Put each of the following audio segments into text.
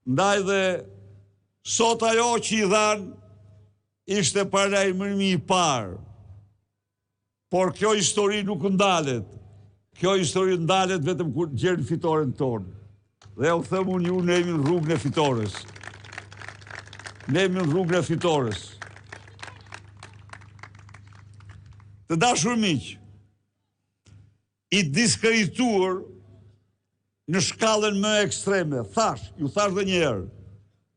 Ndaj dhe sot ajo që i dhanë ishte parajmërimi i parë. Por kjo histori nuk ndalet. Kjo histori ndalet vetëm kur gjerën fitoren tonë. Dhe u thëmë unë ju, ne jemi në rrugën e fitores. Ne jemi në rrugën e fitores. Të dashur miq, i diskredituar në shkallën më ekstreme, ju thash dhe njerë,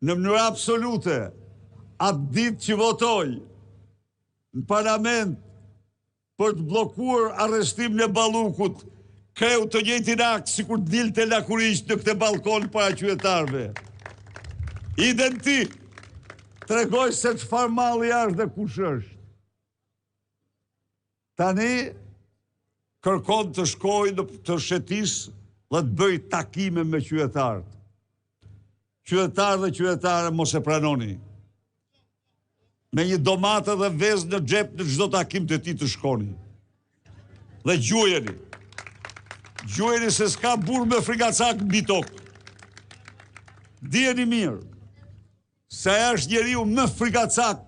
në mënyrë absolute, atë ditë që votoj në parlament për të blokuar arrestimin e Ballukut, kreu të njëjtin akt si kur dilte lakurisht në këtë balkon para qytetarëve. Identik, tregoj se çfarë malli është dhe kush është. Tani kërkon të shkoj të shetis dhe të bëj takime me qytetarët. Qytetarë dhe qytetare mos e pranoni. Me një domate dhe vezë në xhep në çdo takim të ti të shkoni. Dhe gjujeni. Gjujeni se s'ka burr me frikacak mbi tokë. Dijeni mirë se është njeriu më frikacak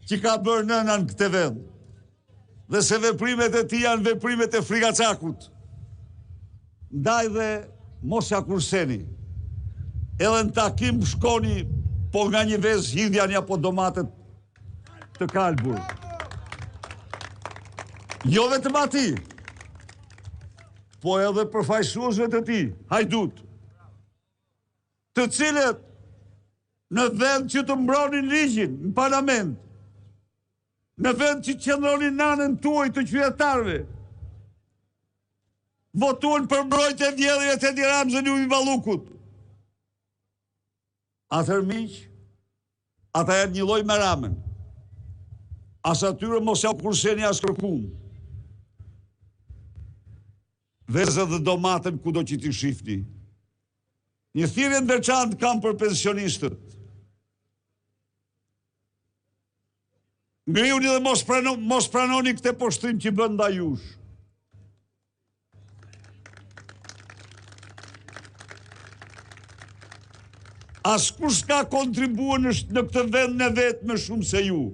që ka bërë nëna në këtë vend. Dhe se veprimet e tij janë veprimet e frikacakut. Ndaj dhe mos ja kurseni. Edhe në takim shkoni, po nga një vezë hidhja një apo domatet të kalbur. Jo vetëm ati, po edhe përfaqësuesve të tij, hajdut, të cilët në vend që të mbronin ligjin në parlament, në vend që qëndronin nanën tuaj të qytetarëve, votuan për mbrojtje e vjedhjes të Edi Ramzën i Ballukut. Atëherë miq, ata janë një lloj me Ramën. As atyre mos ja kurseni as kërkum. Vezët dhe domatën kudo që t'i shifni. Një thirrje të veçantë kam për pensionistët. Ngriuni dhe mos pranoni këtë poshtrim që bën ndaj jush. Askush s'ka kontribuar në këtë vend në vetë më shumë se ju.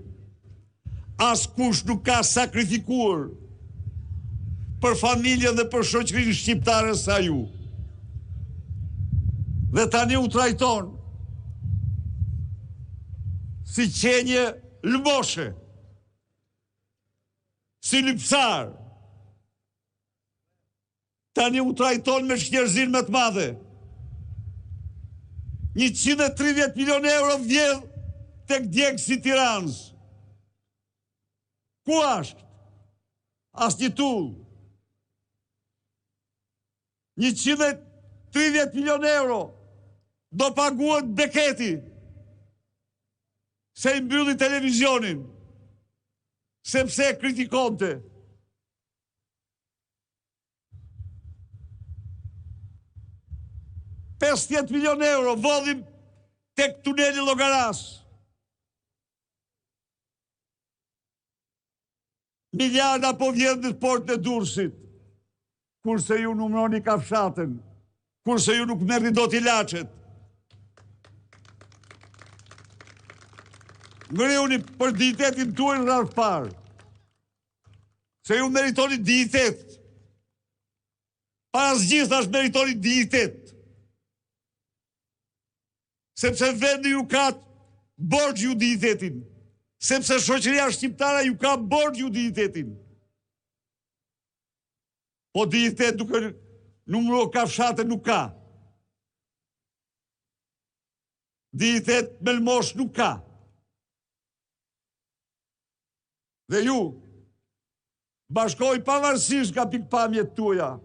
Askush nuk ka sakrifikuar për familjen dhe për shoqërinë shqiptare sa ju. Dhe tani u trajton si qenje lëmoshe, si lypsar. Tani u trajton me shkjerëzin më të madhe. 130 milion euro vjedh tek djegësi i Tiranës. Ku është? Asnjë tull. 130 milion euro do paguhet Beketi se i mbylli televizionin sepse e kritikonte. €50 milion vodhim tek tuneli Llogaras. Miliarda po vjen në portën e Durrësit. Kurse ju numëroni kafshatën. Kurse ju nuk merrni dot ilaçet. Ngriuni për dignitetin tuaj në radhë parë. Se ju meritoni dignitet. Para zgjidhtash meritoni dignitet. Sepse vendi ju ka borxh ju dignitetin. Sepse shoqëria shqiptare ju ka borxh ju dignitetin. Po dignitet duke numëruar kafshate nuk ka. Dignitet me lmosh nuk ka. Dhe ju bashkoj pavarësisht nga pikpamjet tuaja.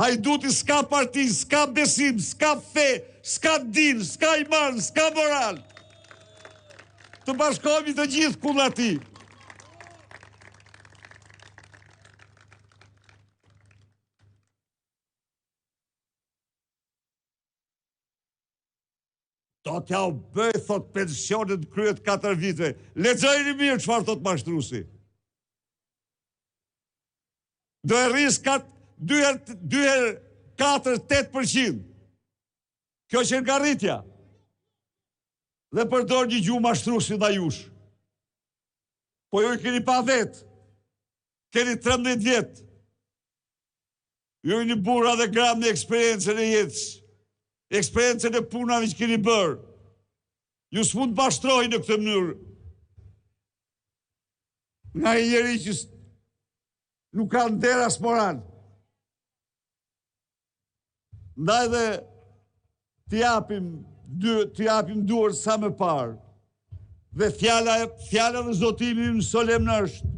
Hajduti s'ka parti, s'ka besim, s'ka fe, s'ka din, s'ka iman, s'ka moral. Të bashkohemi të gjithë kundër atij. Do t'ja u bëj, thot, pensionet kryet 4 viteve. Lexojeni mirë çfarë thot mashtruesi. Do e rris 2 herë 4, 8%. Kjo që nga rritja. Dhe përdor një gjuhë mashtruesi ndaj jush. Po ju i keni pa vetë. Keni 13 vjetë. Ju i një burra dhe gram në eksperiencën e jetës. Eksperiencën e punave që keni bërë. Ju s'mund bashtroj në këtë mënyrë. Nga i njeri që nuk ka nder as moral. Ndaj dhe t'i japim duar sa më parë. Dhe fjala dhe zotimi në solemn është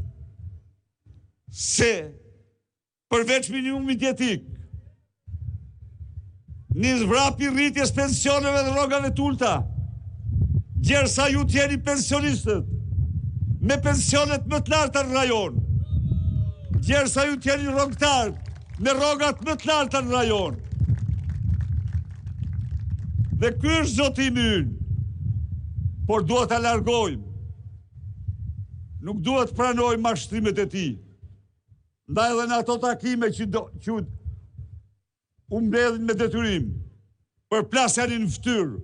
se përveç minimumit jetik një zvrapi rritjes pensioneve dhe rrogave t'ulta, gjersa ju t'jeni pensionistët me pensionet më t'larta në rajon, gjersa ju t'jeni rrogtarët me rrogat më t'larta në rajon. Dhe ky është zotimi ynë, por duhet ta largojmë. Nuk duhet pranojmë mashtrimet e tij. Ndaj edhe në ato takime që u mbledhin me detyrim për plasjanin në fytyrë,